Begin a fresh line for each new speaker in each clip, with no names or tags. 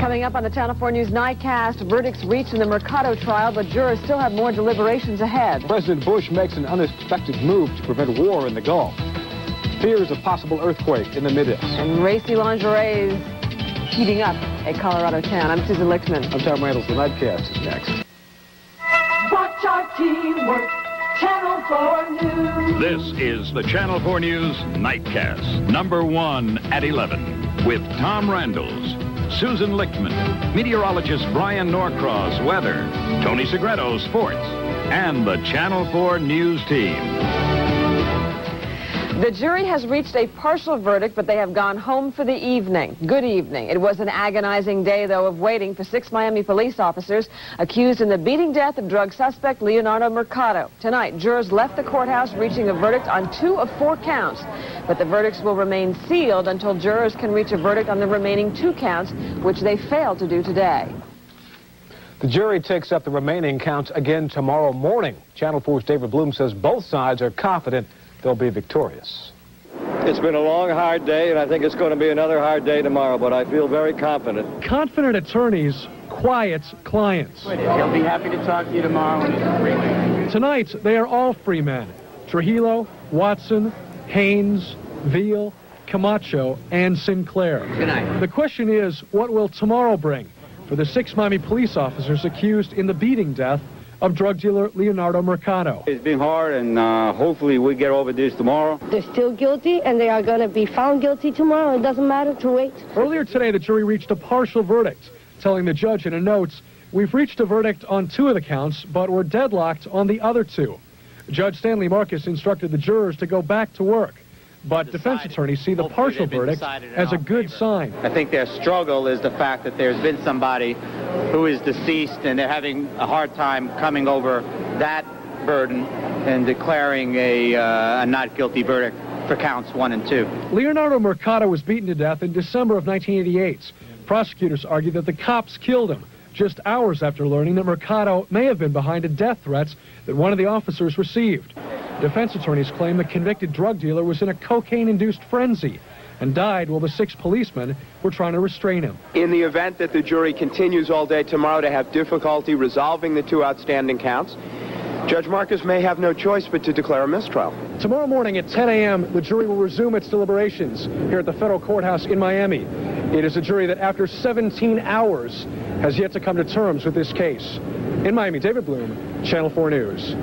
Coming up on the Channel 4 News Nightcast, verdicts reached in the Mercado trial, but jurors still have more deliberations ahead.
President Bush makes an unexpected move to prevent war in the Gulf. Fears a possible earthquake in the Mideast.
And racy lingerie is heating up a Colorado town. I'm Susan Lichtman.
I'm Tom Randall. The Nightcast is next.
Watch our teamwork. Channel 4 News.
This is the Channel 4 News Nightcast, #1 at 11, with Tom Randalls, Susan Lichtman, meteorologist Brian Norcross, weather, Tony Segreto, sports, and the Channel 4 News team.
The jury has reached a partial verdict, but they have gone home for the evening. Good evening. It was an agonizing day, though, of waiting for 6 Miami police officers accused in the beating death of drug suspect Leonardo Mercado. Tonight, jurors left the courthouse reaching a verdict on 2 of 4 counts, but the verdicts will remain sealed until jurors can reach a verdict on the remaining 2 counts, which they failed to do today.
The jury takes up the remaining counts again tomorrow morning. Channel 4's David Bloom says both sides are confident they'll be victorious.
It's been a long, hard day, and I think it's going to be another hard day tomorrow, but I feel very confident.
Confident attorneys quiet clients.
He'll be happy to talk to you tomorrow when he's a free man.
Tonight, they are all free men. Trujillo, Watson, Haynes, Veal, Camacho, and Sinclair.
Good night.
The question is, what will tomorrow bring for the 6 Miami police officers accused in the beating death of drug dealer Leonardo Mercado?
It's been hard, and hopefully we get over this tomorrow.
They're still guilty, and they are going to be found guilty tomorrow. It doesn't matter to wait.
Earlier today, the jury reached a partial verdict, telling the judge in a note, "We've reached a verdict on 2 of the counts, but we're deadlocked on the other 2. Judge Stanley Marcus instructed the jurors to go back to work, but defense attorneys see the partial verdict as a good sign.
I think their struggle is the fact that there's been somebody who is deceased, and they're having a hard time coming over that burden and declaring a not guilty verdict for counts 1 and 2.
Leonardo Mercado was beaten to death in December of 1988. Prosecutors argue that the cops killed him just hours after learning that Mercado may have been behind a death threat that one of the officers received. Defense attorneys claim the convicted drug dealer was in a cocaine-induced frenzy and died while the 6 policemen were trying to restrain him.
In the event that the jury continues all day tomorrow to have difficulty resolving the 2 outstanding counts, Judge Marcus may have no choice but to declare a mistrial.
Tomorrow morning at 10 a.m., the jury will resume its deliberations here at the federal courthouse in Miami. It is a jury that, after 17 hours, has yet to come to terms with this case. In Miami, David Bloom, Channel 4 News.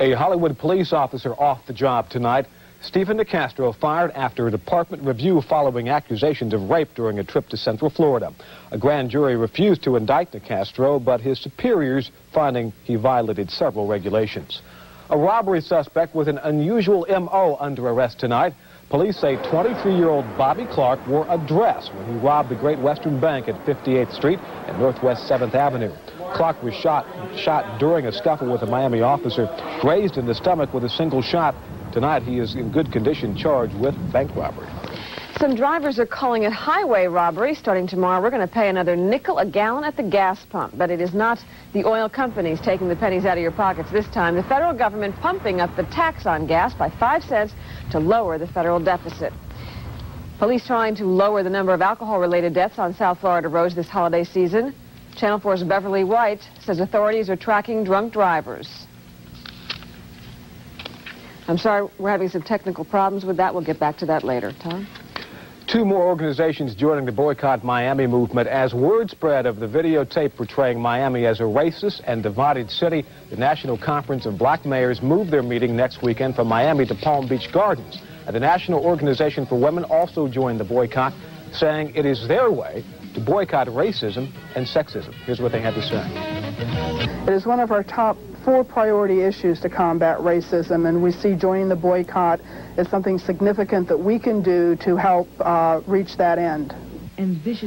A Hollywood police officer off the job tonight. Stephen DeCastro fired after a department review following accusations of rape during a trip to Central Florida. A grand jury refused to indict DeCastro, but his superiors finding he violated several regulations. A robbery suspect with an unusual M.O. under arrest tonight. Police say 23-year-old Bobby Clark wore a dress when he robbed the Great Western Bank at 58th Street and Northwest 7th Avenue. Clark was shot during a scuffle with a Miami officer, grazed in the stomach with a single shot. Tonight, he is in good condition, charged with bank robbery.
Some drivers are calling it highway robbery. Starting tomorrow, we're going to pay another nickel a gallon at the gas pump. But it is not the oil companies taking the pennies out of your pockets this time. The federal government pumping up the tax on gas by 5 cents to lower the federal deficit. Police trying to lower the number of alcohol-related deaths on South Florida roads this holiday season. Channel 4's Beverly White says authorities are tracking drunk drivers. I'm sorry, we're having some technical problems with that. We'll get back to that later. Tom?
2 more organizations joining the Boycott Miami movement as word spread of the videotape portraying Miami as a racist and divided city. The National Conference of Black Mayors moved their meeting next weekend from Miami to Palm Beach Gardens. And the National Organization for Women also joined the boycott, saying it is their way to boycott racism and sexism. Here's what they had to say.
It is one of our top 4 priority issues to combat racism, and we see joining the boycott as something significant that we can do to help reach that end.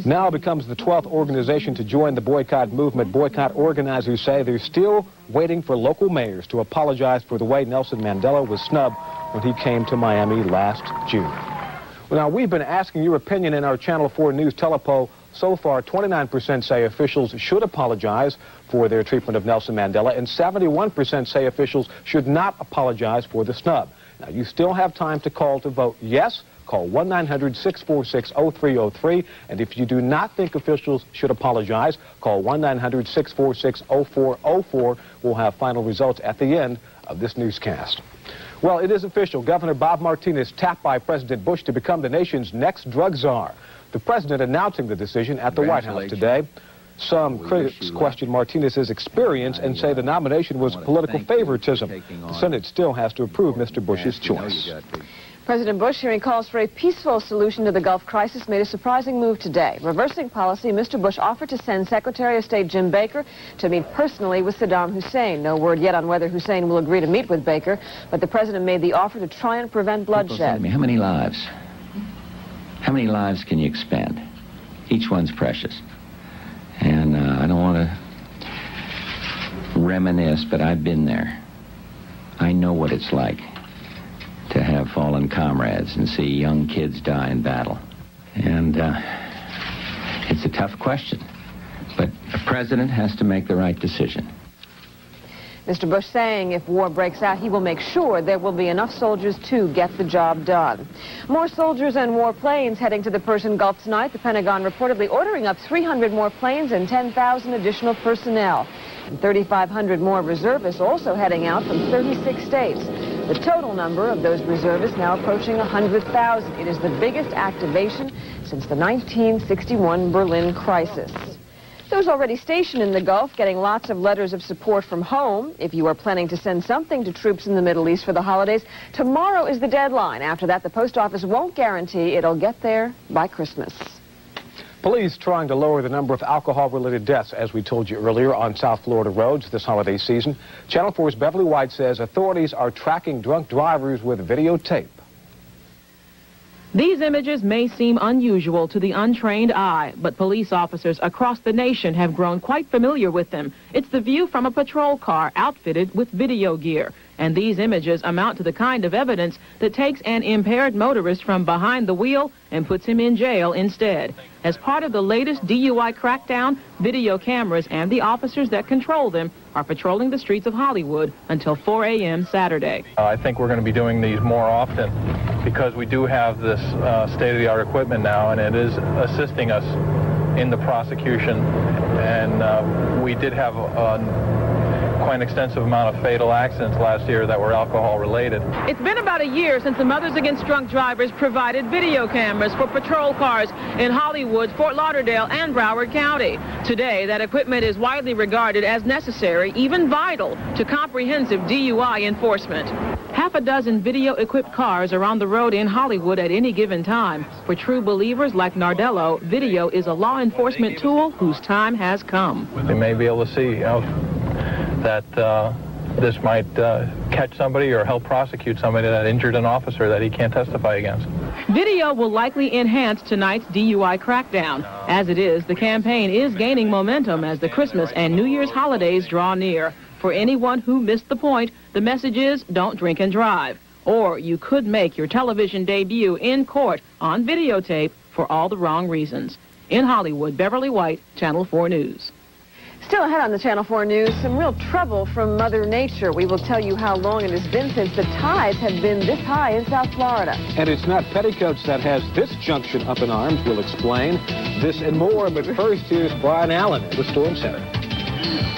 Now becomes the 12th organization to join the boycott movement. Boycott organizers say they're still waiting for local mayors to apologize for the way Nelson Mandela was snubbed when he came to Miami last June. Well, now, we've been asking your opinion in our Channel 4 News telepoll. So far, 29% say officials should apologize for their treatment of Nelson Mandela, and 71% say officials should not apologize for the snub. Now, you still have time to call to vote yes. call 1-900-646-0303. And if you do not think officials should apologize, call 1-900-646-0404. We'll have final results at the end of this newscast. Well, it is official. Governor Bob Martinez tapped by President Bush to become the nation's next drug czar. The president announcing the decision at the White House today. Some critics question Martinez's experience and say the nomination was political favoritism. The Senate still has to approve Mr. Bush's choice.
President Bush, hearing calls for a peaceful solution to the Gulf crisis, made a surprising move today. Reversing policy, Mr. Bush offered to send Secretary of State Jim Baker to meet personally with Saddam Hussein. No word yet on whether Hussein will agree to meet with Baker, but the president made the offer to try and prevent bloodshed.
How many lives? How many lives can you expend? Each one's precious. And I don't want to reminisce, but I've been there. I know what it's like to have fallen comrades and see young kids die in battle. And it's a tough question, but a president has to make the right decision.
Mr. Bush saying if war breaks out, he will make sure there will be enough soldiers to get the job done. More soldiers and more planes heading to the Persian Gulf tonight. The Pentagon reportedly ordering up 300 more planes and 10,000 additional personnel. And 3,500 more reservists also heading out from 36 states. The total number of those reservists now approaching 100,000. It is the biggest activation since the 1961 Berlin crisis. Those already stationed in the Gulf getting lots of letters of support from home. If you are planning to send something to troops in the Middle East for the holidays, tomorrow is the deadline. After that, the post office won't guarantee it'll get there by Christmas.
Police trying to lower the number of alcohol-related deaths, as we told you earlier, on South Florida roads this holiday season. Channel 4's Beverly White says authorities are tracking drunk drivers with videotape.
These images may seem unusual to the untrained eye, but police officers across the nation have grown quite familiar with them. It's the view from a patrol car outfitted with video gear. And these images amount to the kind of evidence that takes an impaired motorist from behind the wheel and puts him in jail instead. As part of the latest DUI crackdown, video cameras and the officers that control them are patrolling the streets of Hollywood until 4 a.m. Saturday.
I think we're going to be doing these more often because we do have this state-of-the-art equipment now, and it is assisting us in the prosecution. And we did have quite an extensive amount of fatal accidents last year that were alcohol-related.
It's been about a year since the Mothers Against Drunk Drivers provided video cameras for patrol cars in Hollywood, Fort Lauderdale, and Broward County. Today, that equipment is widely regarded as necessary, even vital, to comprehensive DUI enforcement. Half a dozen video-equipped cars are on the road in Hollywood at any given time. For true believers like Nardello, video is a law enforcement tool whose time has come.
We may be able to see, that this might catch somebody or help prosecute somebody that injured an officer that he can't testify against.
Video will likely enhance tonight's DUI crackdown. As it is, the campaign is gaining momentum as the Christmas and New Year's holidays draw near. For anyone who missed the point, the message is don't drink and drive. Or you could make your television debut in court on videotape for all the wrong reasons. In Hollywood, Beverly White, Channel 4 News.
Still ahead on the Channel 4 News, some real trouble from Mother Nature. We will tell you how long it has been since the tides have been this high in South Florida.
And it's not Petticoats that has this junction up in arms. We'll explain this and more. But first, here's Brian Allen at the Storm Center.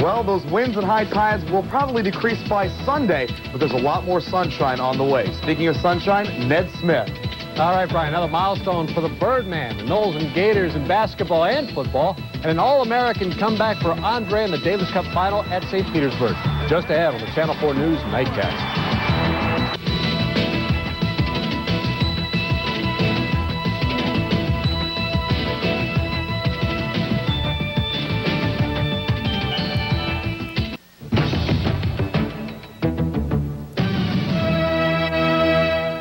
Well, those winds and high tides will probably decrease by Sunday, but there's a lot more sunshine on the way. Speaking of sunshine, Ned Smith.
All right, Brian, another milestone for the Birdman, the Knowles and Gators in basketball and football, and an All-American comeback for Andre in the Davis Cup final at St. Petersburg. Just ahead on the Channel 4 News Nightcast.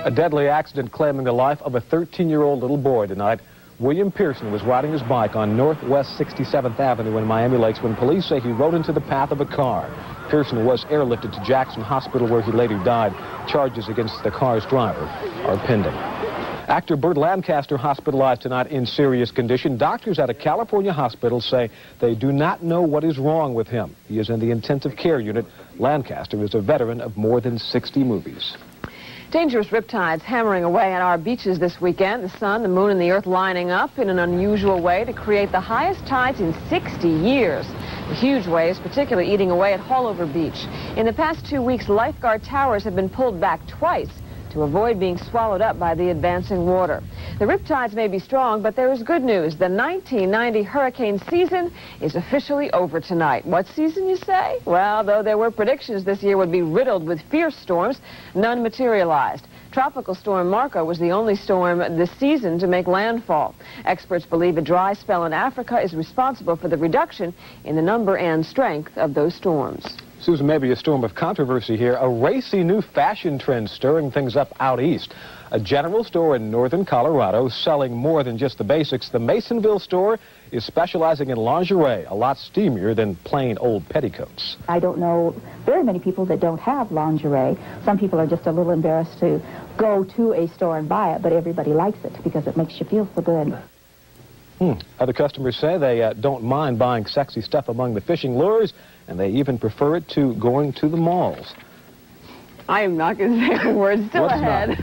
A deadly accident claiming the life of a 13-year-old little boy tonight. William Pearson was riding his bike on Northwest 67th Avenue in Miami Lakes when police say he rode into the path of a car. Pearson was airlifted to Jackson Hospital where he later died. Charges against the car's driver are pending. Actor Burt Lancaster hospitalized tonight in serious condition. Doctors at a California hospital say they do not know what is wrong with him. He is in the intensive care unit. Lancaster is a veteran of more than 60 movies.
Dangerous riptides hammering away at our beaches this weekend. The sun, the moon, and the earth lining up in an unusual way to create the highest tides in 60 years. The huge waves particularly eating away at Haulover Beach. In the past 2 weeks, lifeguard towers have been pulled back twice to avoid being swallowed up by the advancing water. The riptides may be strong, but there is good news. The 1990 hurricane season is officially over tonight. What season, you say? Well, though there were predictions this year would be riddled with fierce storms, none materialized. Tropical storm Marco was the only storm this season to make landfall. Experts believe a dry spell in Africa is responsible for the reduction in the number and strength of those storms.
Susan, maybe a storm of controversy here. A racy new fashion trend stirring things up out east. A general store in northern Colorado selling more than just the basics. The Masonville store is specializing in lingerie, a lot steamier than plain old petticoats.
I don't know very many people that don't have lingerie. Some people are just a little embarrassed to go to a store and buy it, but everybody likes it because it makes you feel so good.
Other customers say they don't mind buying sexy stuff among the fishing lures, and they even prefer it to going to the malls.
I am not going to say a word. Still
What's
ahead.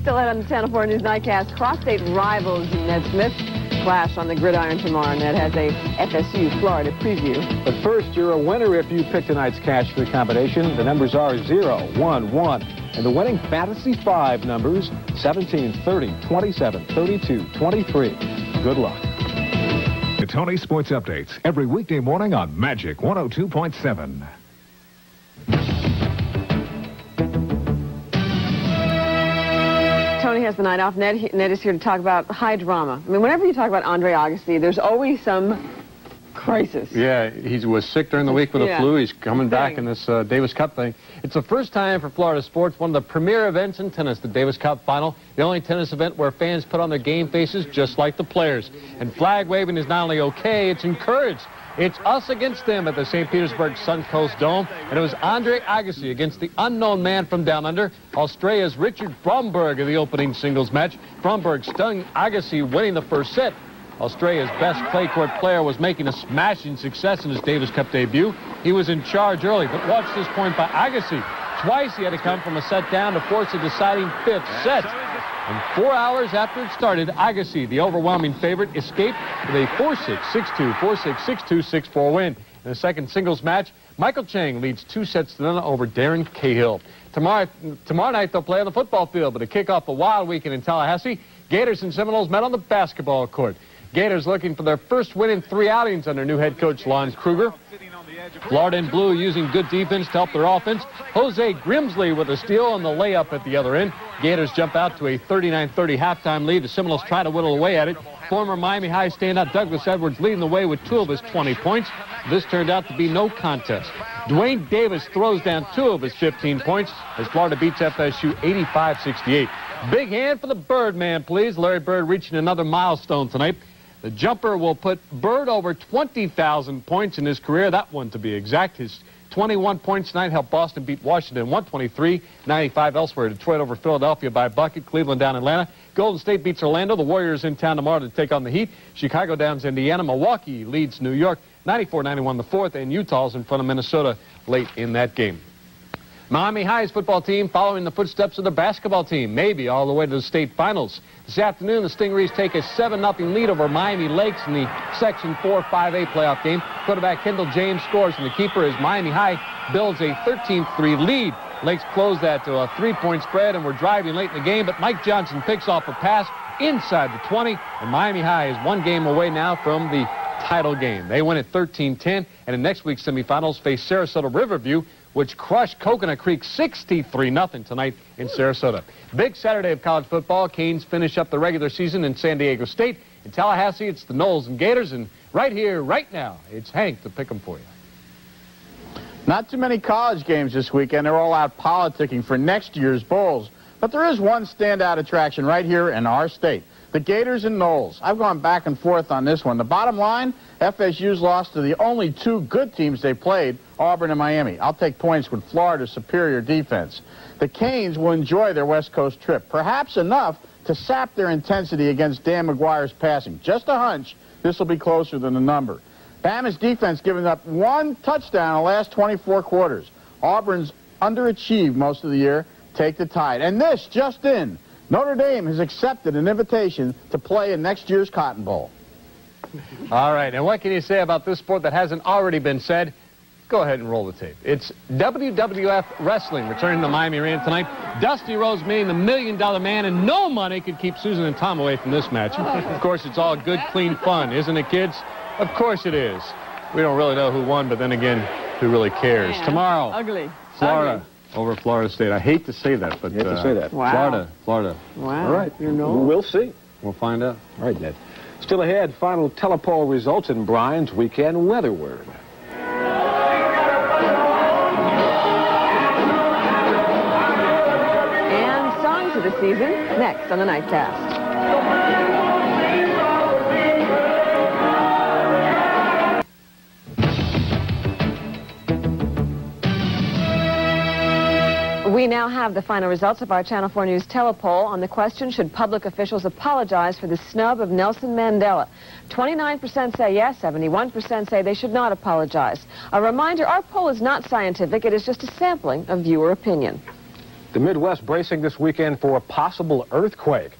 Still ahead on the Channel 4 News Nightcast. Cross-state rivals Ned Smith clash on the gridiron tomorrow. Ned has a FSU Florida preview.
But first, you're a winner if you pick tonight's cash for the combination. The numbers are 0, 1, 1. And the winning Fantasy 5 numbers, 17, 30, 27, 32, 23. Good luck.
The Tony Sports Updates every weekday morning on Magic 102.7.
Tony has the night off. Ned is here to talk about high drama. I mean, whenever you talk about Andre Agassi, there's always some crisis.
Yeah, he was sick during the week with the flu. He's coming back in this Davis Cup thing. It's the first time for Florida sports, one of the premier events in tennis, the Davis Cup final. The only tennis event where fans put on their game faces just like the players. And flag waving is not only okay, it's encouraged. It's us against them at the St. Petersburg Suncoast Dome. And it was Andre Agassi against the unknown man from down under, Australia's Richard Bromberg in the opening singles match. Bromberg stung Agassi, winning the first set. Australia's best clay court player was making a smashing success in his Davis Cup debut. He was in charge early, but watch this point by Agassi. Twice he had to come from a set down to force a deciding fifth set. And 4 hours after it started, Agassi, the overwhelming favorite, escaped with a 4-6, 6-2, 4-6, 6-2, 6-4 win. In the second singles match, Michael Chang leads 2-0 over Darren Cahill. Tomorrow night they'll play on the football field, but to kick off a wild weekend in Tallahassee, Gators and Seminoles met on the basketball court. Gators looking for their first win in 3 outings under new head coach Lon Kruger. Florida in blue using good defense to help their offense. Jose Grimsley with a steal and the layup at the other end. Gators jump out to a 39-30 halftime lead. The Seminoles try to whittle away at it. Former Miami High standout Douglas Edwards leading the way with 2 of his 20 points. This turned out to be no contest. Dwayne Davis throws down 2 of his 15 points as Florida beats FSU 85-68. Big hand for the Birdman, please. Larry Bird reaching another milestone tonight. The jumper will put Bird over 20,000 points in his career. That one, to be exact. His 21 points tonight helped Boston beat Washington 123-95 elsewhere. Detroit over Philadelphia by a bucket. Cleveland down Atlanta. Golden State beats Orlando. The Warriors in town tomorrow to take on the Heat. Chicago downs Indiana. Milwaukee leads New York 94-91 the fourth. And Utah's in front of Minnesota late in that game. Miami High's football team following the footsteps of the basketball team, maybe all the way to the state finals. This afternoon, the Stingrays take a 7-0 lead over Miami Lakes in the Section 4-5A playoff game. Quarterback Kendall James scores, and the keeper is Miami High builds a 13-3 lead. Lakes close that to a 3-point spread, and we're driving late in the game, but Mike Johnson picks off a pass inside the 20, and Miami High is 1 game away now from the title game. They win at 13-10, and in next week's semifinals face Sarasota Riverview, which crushed Coconut Creek 63-0 tonight in Sarasota. Big Saturday of college football. Canes finish up the regular season in San Diego State. In Tallahassee, it's the Noles and Gators. And right here, right now, it's Hank to pick them for you.
Not too many college games this weekend. They're all out politicking for next year's bowls. But there is one standout attraction right here in our state. The Gators and Noles. I've gone back and forth on this one. The bottom line, FSU's lost to the only 2 good teams they played, Auburn and Miami. I'll take points with Florida's superior defense. The Canes will enjoy their West Coast trip, perhaps enough to sap their intensity against Dan McGuire's passing. Just a hunch, this will be closer than the number. Bama's defense giving up 1 touchdown in the last 24 quarters. Auburn's underachieved most of the year. take the Tide. And this just in, Notre Dame has accepted an invitation to play in next year's Cotton Bowl.
All right, and what can you say about this sport that hasn't already been said? Go ahead and roll the tape. It's WWF Wrestling returning to the Miami Arena tonight. Dusty Rhodes meeting the $1 Million Man, and no money could keep Susan and Tom away from this match. Of course, it's all good, clean fun, isn't it, kids? Of course it is. We don't really know who won, but then again, who really cares?
Man,
Tomorrow,
ugly.
Florida over Florida State. I hate to say that, but
You hate to say that.
Wow.
Florida.
Wow.
All right.
You know.
We'll see.
We'll find out.
All right, Ned. Still ahead, final telepoll results in Brian's weekend weather word.
And songs of the season next on the Nightcast. We now have the final results of our Channel 4 News telepoll on the question, should public officials apologize for the snub of Nelson Mandela? 29% say yes, 71% say they should not apologize. A reminder, our poll is not scientific, it is just a sampling of viewer opinion.
The Midwest bracing this weekend for a possible earthquake.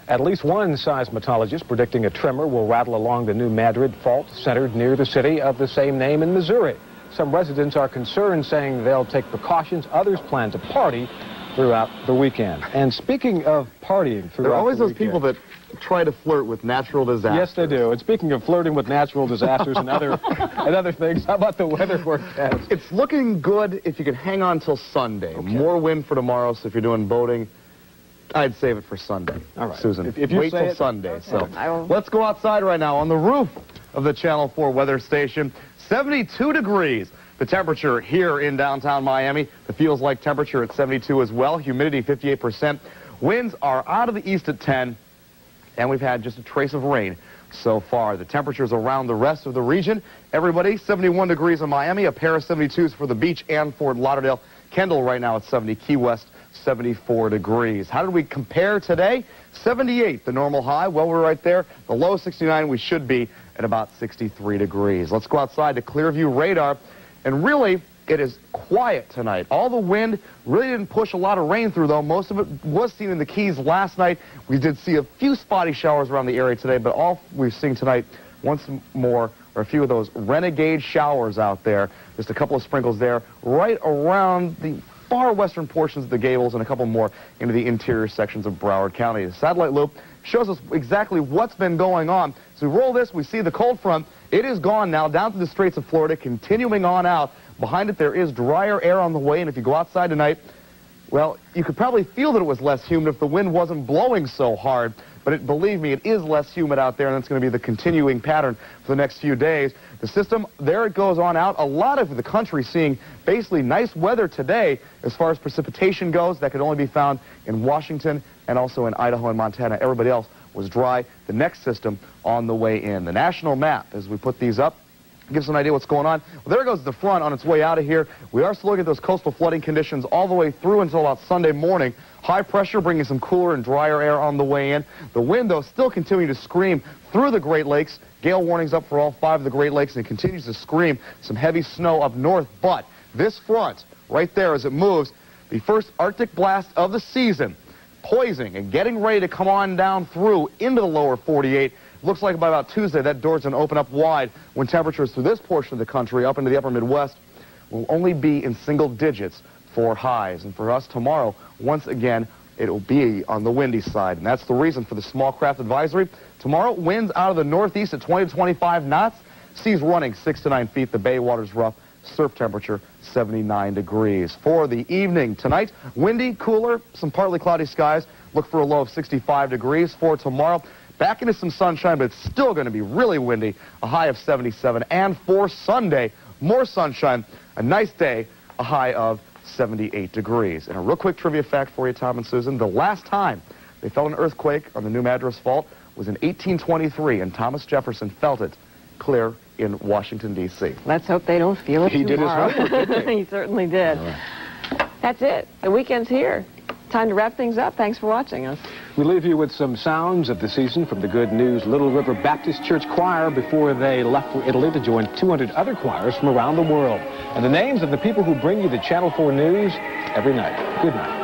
At least one seismologist predicting a tremor will rattle along the New Madrid fault centered near the city of the same name in Missouri. Some residents are concerned, saying they'll take precautions. Others plan to party throughout the weekend. And speaking of partying throughout
There are always
the
those
weekend,
people that try to flirt with natural disasters.
Yes, they do. And speaking of flirting with natural disasters and other things, how about the weather forecast?
It's looking good if you can hang on till Sunday. Okay. More wind for tomorrow, so if you're doing boating, I'd save it for Sunday.
All right.
Susan,
if you
wait
say
till Sunday.
Okay.
So let's go outside right now on the roof of the Channel 4 weather station. 72 degrees. The temperature here in downtown Miami. The feels like temperature at 72 as well. Humidity 58%. Winds are out of the east at 10. And we've had just a trace of rain so far. The temperatures around the rest of the region. Everybody, 71 degrees in Miami. A pair of 72s for the beach and Fort Lauderdale. Kendall right now at 70. Key West, 74 degrees. How did we compare today? 78, the normal high. Well, we're right there. The low 69, we should be at about 63 degrees. Let's go outside to Clearview radar. And really, it is quiet tonight. All the wind really didn't push a lot of rain through, though. Most of it was seen in the Keys last night. We did see a few spotty showers around the area today, but all we've seen tonight, once more, are a few of those renegade showers out there. Just a couple of sprinkles there, right around the far western portions of the Gables, and a couple more into the interior sections of Broward County. The satellite loop shows us exactly what's been going on. So we roll this, we see the cold front. It is gone now down to the Straits of Florida, continuing on out. Behind it, there is drier air on the way, and if you go outside tonight, well, you could probably feel that it was less humid if the wind wasn't blowing so hard. But believe me, it is less humid out there, and that's going to be the continuing pattern for the next few days. The system, there it goes on out. A lot of the country seeing basically nice weather today as far as precipitation goes. That could only be found in Washington and also in Idaho and Montana. Everybody else was dry. The next system on the way in. The national map, as we put these up, gives an idea what's going on. Well, there goes the front on its way out of here. We are still looking at those coastal flooding conditions all the way through until about Sunday morning. High pressure bringing some cooler and drier air on the way in. The wind, though, still continuing to scream through the Great Lakes. Gale warnings up for all 5 of the Great Lakes, and it continues to scream some heavy snow up north. But this front, right there as it moves, the first Arctic blast of the season, poising and getting ready to come on down through into the lower 48. Looks like by about Tuesday, that door's going to open up wide when temperatures through this portion of the country, up into the upper Midwest, will only be in single digits for highs. And for us tomorrow, once again, it will be on the windy side. And that's the reason for the small craft advisory. Tomorrow, winds out of the northeast at 20 to 25 knots. Seas running 6 to 9 feet. The bay water's rough. Surf temperature 79 degrees. For the evening tonight, windy, cooler, some partly cloudy skies. Look for a low of 65 degrees. For tomorrow, back into some sunshine, but it's still going to be really windy, a high of 77. And for Sunday, more sunshine, a nice day, a high of 78 degrees. And a real quick trivia fact for you, Tom and Susan. The last time they felt an earthquake on the New Madras Fault was in 1823, and Thomas Jefferson felt it clear in Washington, D.C.
Let's hope they don't feel it tomorrow.
He did his homework, didn't he?
He certainly did.
All right.
That's it. The weekend's here. Time to wrap things up. Thanks for watching us.
We leave you with some sounds of the season from the Good News Little River Baptist Church Choir before they left for Italy to join 200 other choirs from around the world. And the names of the people who bring you the Channel 4 News every night. Good night.